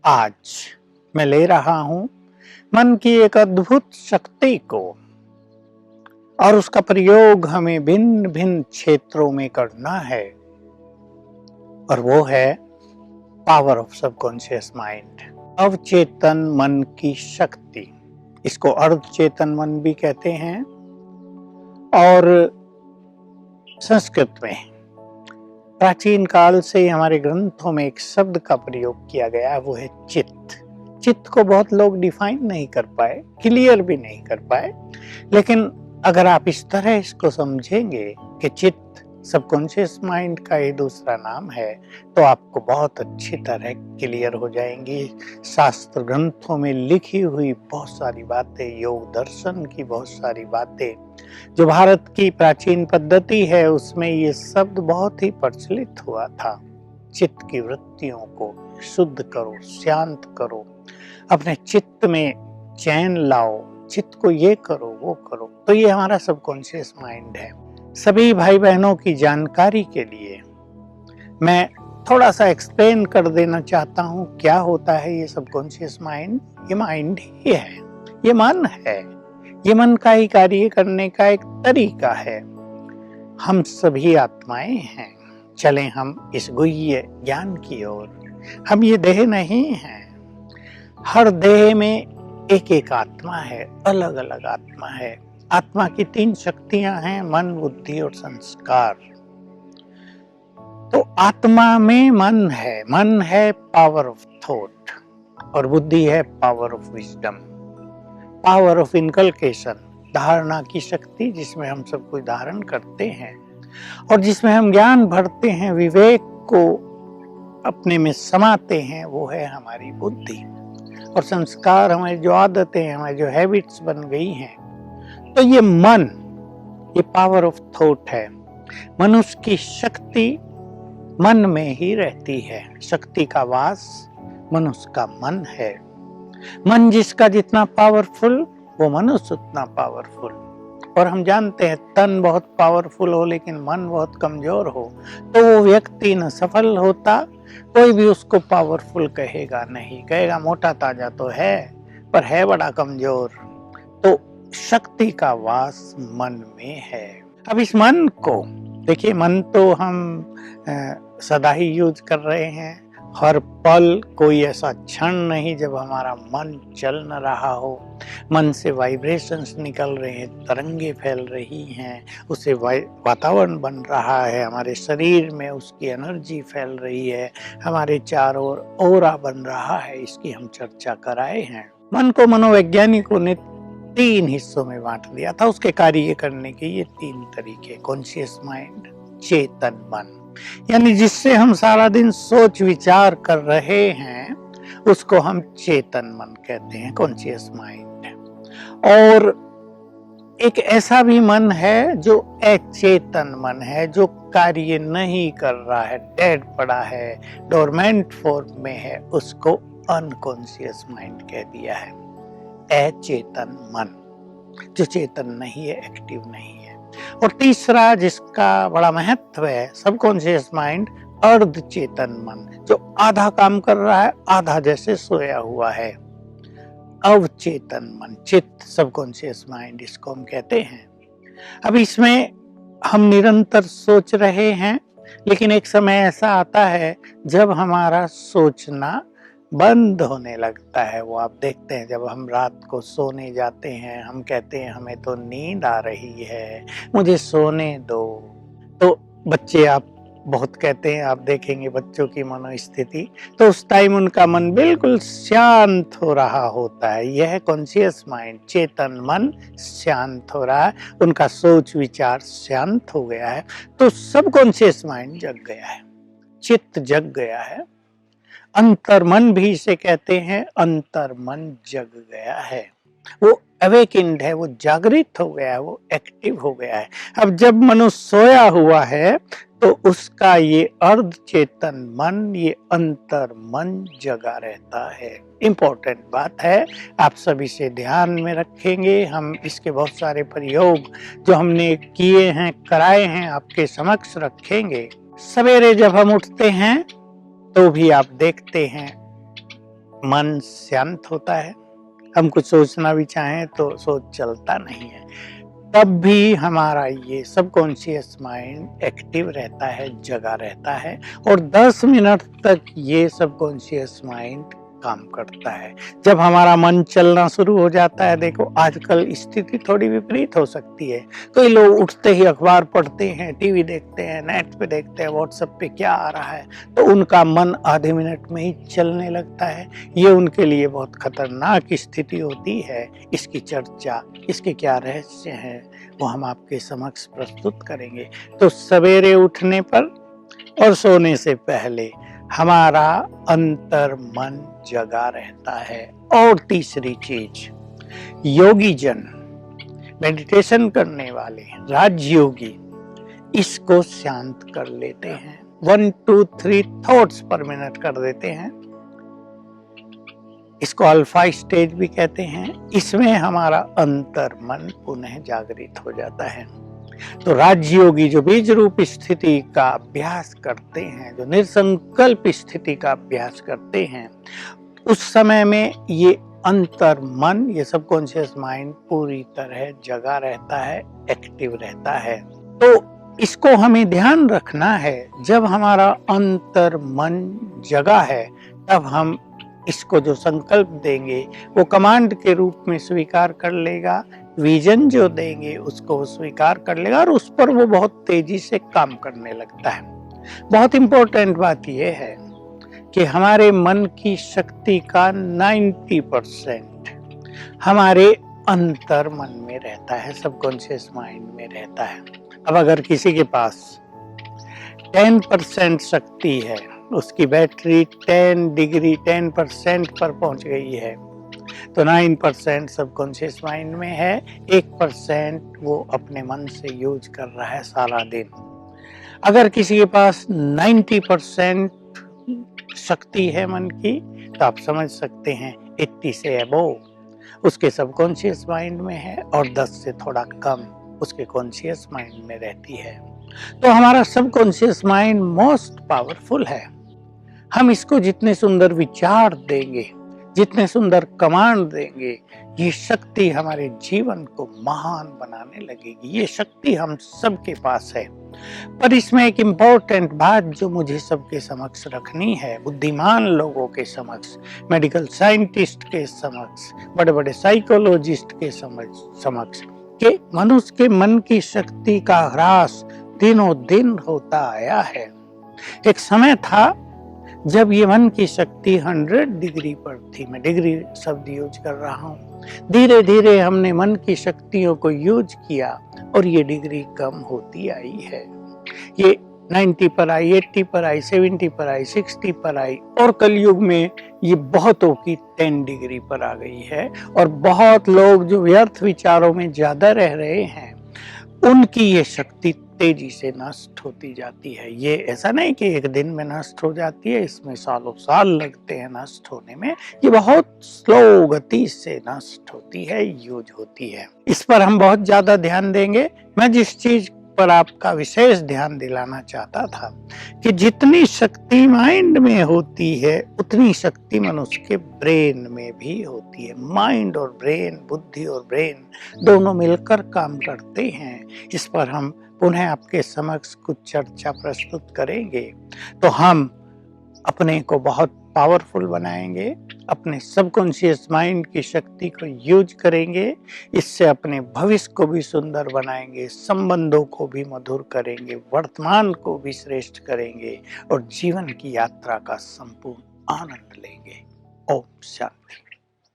आज मैं ले रहा हूं मन की एक अद्भुत शक्ति को और उसका प्रयोग हमें भिन्न भिन्न क्षेत्रों में करना है और वो है पावर ऑफ सबकॉन्शियस माइंड, अवचेतन मन की शक्ति। इसको अर्धचेतन मन भी कहते हैं और संस्कृत में प्राचीन काल से हमारे ग्रंथों में एक शब्द का प्रयोग किया गया है, वो है चित्त। चित्त को बहुत लोग डिफाइन नहीं कर पाए, क्लियर भी नहीं कर पाए, लेकिन अगर आप इस तरह इसको समझेंगे कि चित्त सबकॉन्शियस माइंड का ही दूसरा नाम है तो आपको बहुत अच्छी तरह क्लियर हो जाएंगी। शास्त्र ग्रंथों में लिखी हुई बहुत सारी बातें, योग दर्शन की बहुत सारी बातें, जो भारत की प्राचीन पद्धति है उसमें ये शब्द बहुत ही प्रचलित हुआ था। चित्त की वृत्तियों को शुद्ध करो, शांत करो, अपने चित्त में चैन लाओ, चित्त को ये करो वो करो। तो ये हमारा सबकॉन्शियस माइंड है। सभी भाई बहनों की जानकारी के लिए मैं थोड़ा सा एक्सप्लेन कर देना चाहता हूँ क्या होता है ये सबकॉन्शियस माइंड। ये माइंड ही है, ये मन है, ये मन का ही कार्य करने का एक तरीका है। हम सभी आत्माएं हैं। चलें हम इस गुह्य ज्ञान की ओर। हम ये देह नहीं हैं। हर देह में एक एक आत्मा है, अलग अलग आत्मा है। आत्मा की 3 शक्तियां हैं, मन, बुद्धि और संस्कार। तो आत्मा में मन है पावर ऑफ थॉट और बुद्धि है power of wisdom, power of inculcation, धारणा की शक्ति जिसमें हम सब कुछ धारण करते हैं और जिसमें हम ज्ञान भरते हैं, विवेक को अपने में समाते हैं, वो है हमारी बुद्धि। और संस्कार हमारी जो आदतें हैं, हमारी जो हैबिट्स बन गई हैं। तो ये मन, ये पावर ऑफ थॉट है। मनुष्य की शक्ति मन में ही रहती है। शक्ति का वास मनुष्य का मन है। मन जिसका जितना पावरफुल, वो मनुष्य उतना पावरफुल। और हम जानते हैं तन बहुत पावरफुल हो लेकिन मन बहुत कमजोर हो तो वो व्यक्ति न सफल होता, कोई भी उसको पावरफुल कहेगा नहीं, कहेगा मोटा ताजा तो है पर है बड़ा कमजोर। तो शक्ति का वास मन में है। अब इस मन को देखिए, मन तो हम सदा ही यूज कर रहे हैं। हर पल कोई ऐसा क्षण नहीं जब हमारा मन चल न रहा हो। मन से वाइब्रेशंस निकल रहे हैं, तरंगे फैल रही हैं, उससे वातावरण बन रहा है, हमारे शरीर में उसकी एनर्जी फैल रही है, हमारे चारों ओर ऑरा बन रहा है। इसकी हम चर्चा कराए हैं। मन को मनोवैज्ञानिकों ने 3 हिस्सों में बांट दिया था। उसके कार्य करने के ये 3 तरीके, कॉन्शियस माइंड, चेतन मन, यानी जिससे हम सारा दिन सोच विचार कर रहे हैं उसको हम चेतन मन कहते हैं, कॉन्शियस माइंड। और एक ऐसा भी मन है जो अचेतन मन है, जो कार्य नहीं कर रहा है, डेड पड़ा है, डोरमेंट फॉर्म में है, उसको अनकॉन्शियस माइंड कह दिया है। अचेतन मन जो चेतन नहीं है, एक्टिव नहीं है। और तीसरा जिसका बड़ा महत्व है, सबकॉन्शियस माइंड, अर्धचेतन मन, जो आधा काम कर रहा है, आधा जैसे सोया हुआ है। अवचेतन मन, चित्त, सबकॉन्शियस माइंड, इसको हम कहते हैं। अब इसमें हम निरंतर सोच रहे हैं, लेकिन एक समय ऐसा आता है जब हमारा सोचना बंद होने लगता है। वो आप देखते हैं जब हम रात को सोने जाते हैं, हम कहते हैं हमें तो नींद आ रही है, मुझे सोने दो। तो बच्चे आप बहुत कहते हैं, आप देखेंगे बच्चों की मनोस्थिति, तो उस टाइम उनका मन बिल्कुल शांत हो रहा होता है। यह है कॉन्शियस माइंड, चेतन मन शांत हो रहा है, उनका सोच विचार शांत हो गया है। तो सबकॉन्शियस माइंड जग गया है, चित्त जग गया है। अंतर्मन भी इसे कहते हैं, अंतर्मन जग गया है, वो अवेकिन्ड है, वो जागृत हो गया है, वो एक्टिव हो गया है। अब जब मनुष्य सोया हुआ है तो उसका ये अर्धचेतन मन, ये अंतर्मन जगा रहता है। इंपॉर्टेंट बात है, आप सभी से ध्यान में रखेंगे। हम इसके बहुत सारे प्रयोग जो हमने किए हैं, कराए हैं, आपके समक्ष रखेंगे। सवेरे जब हम उठते हैं तो भी आप देखते हैं मन शांत होता है, हम कुछ सोचना भी चाहें तो सोच चलता नहीं है, तब भी हमारा ये सबकॉन्शियस माइंड एक्टिव रहता है, जगा रहता है और 10 मिनट तक ये सबकॉन्शियस माइंड काम करता है। जब हमारा मन चलना शुरू हो जाता है, देखो आजकल स्थिति थोड़ी विपरीत हो सकती है। कई लोग उठते ही अखबार पढ़ते हैं, टीवी देखते हैं, नेट पे देखते हैं, व्हाट्सएप पे क्या आ रहा है, तो उनका मन आधे मिनट में ही चलने लगता है। ये उनके लिए बहुत खतरनाक स्थिति होती है। इसकी चर्चा, इसके क्या रहस्य हैं, वो हम आपके समक्ष प्रस्तुत करेंगे। तो सवेरे उठने पर और सोने से पहले हमारा अंतर मन जगा रहता है। और तीसरी चीज, योगी जन, मेडिटेशन करने वाले राजयोगी इसको शांत कर लेते हैं। 1 2 3 थॉट्स पर मिनट कर देते हैं। इसको अल्फा स्टेज भी कहते हैं। इसमें हमारा अंतर मन पुनः जागृत हो जाता है। तो राजयोगी जो बीज रूप स्थिति का अभ्यास करते हैं, जो निर्संकल्प स्थिति का अभ्यास करते हैं, उस समय में ये अंतर मन, ये सबकॉन्शियस माइंड पूरी तरह जगा रहता है, एक्टिव रहता है। तो इसको हमें ध्यान रखना है। जब हमारा अंतर मन जगा है, तब हम इसको जो संकल्प देंगे वो कमांड के रूप में स्वीकार कर लेगा। विजन जो देंगे उसको स्वीकार कर लेगा और उस पर वो बहुत तेजी से काम करने लगता है। बहुत इंपॉर्टेंट बात यह है कि हमारे मन की शक्ति का 90% हमारे अंतर मन में रहता है, सबकॉन्शियस माइंड में रहता है। अब अगर किसी के पास 10% शक्ति है, उसकी बैटरी 10 डिग्री 10% पर पहुंच गई है, तो 9% सबकॉन्शियस माइंड में है, 1% वो अपने मन से यूज कर रहा है सारा दिन। अगर किसी के पास 90% शक्ति है मन की, तो आप समझ सकते हैं 80 से अबोव उसके सबकॉन्शियस माइंड में है और 10 से थोड़ा कम उसके कॉन्शियस माइंड में रहती है। तो हमारा सबकॉन्शियस माइंड मोस्ट पावरफुल है। हम इसको जितने सुंदर विचार देंगे, जितने सुंदर कमांड देंगे, ये शक्ति हमारे जीवन को महान बनाने लगेगी। ये शक्ति हम सबके पास है। पर इसमें एक इम्पोर्टेंट बात जो मुझे सबके समक्ष रखनी है, बुद्धिमान लोगों के समक्ष, मेडिकल साइंटिस्ट के समक्ष, बड़े बड़े साइकोलॉजिस्ट के समक्ष, कि मनुष्य के मन की शक्ति का ह्रास दिनों दिन होता आया है। एक समय था जब ये मन की शक्ति 100 डिग्री पर थी। मैं डिग्री शब्द यूज कर रहा हूँ। धीरे धीरे हमने मन की शक्तियों को यूज किया और ये डिग्री कम होती आई है। ये 90 पर आई, 80 पर आई, 70 पर आई, 60 पर आई और कलयुग में ये बहुतों की 10 डिग्री पर आ गई है। और बहुत लोग जो व्यर्थ विचारों में ज्यादा रह रहे हैं, उनकी ये शक्ति तेजी से नष्ट होती जाती है। ये ऐसा नहीं कि एक दिन में नष्ट हो जाती है, इसमें सालों साल लगते हैं नष्ट होने में। ये बहुत स्लो गति से नष्ट होती है, यूज होती है। इस पर हम बहुत ज्यादा ध्यान देंगे। मैं जिस चीज पर आपका विशेष ध्यान दिलाना चाहता था कि जितनी शक्ति माइंड में होती है, उतनी शक्ति मनुष्य के ब्रेन में भी होती है। माइंड और ब्रेन, बुद्धि और ब्रेन दोनों मिलकर काम करते हैं। इस पर हम पुनः आपके समक्ष कुछ चर्चा प्रस्तुत करेंगे। तो हम अपने को बहुत पावरफुल बनाएंगे, अपने सबकॉन्शियस माइंड की शक्ति को यूज करेंगे। इससे अपने भविष्य को भी सुंदर बनाएंगे, संबंधों को भी मधुर करेंगे, वर्तमान को भी श्रेष्ठ करेंगे और जीवन की यात्रा का संपूर्ण आनंद लेंगे। ओम शांति।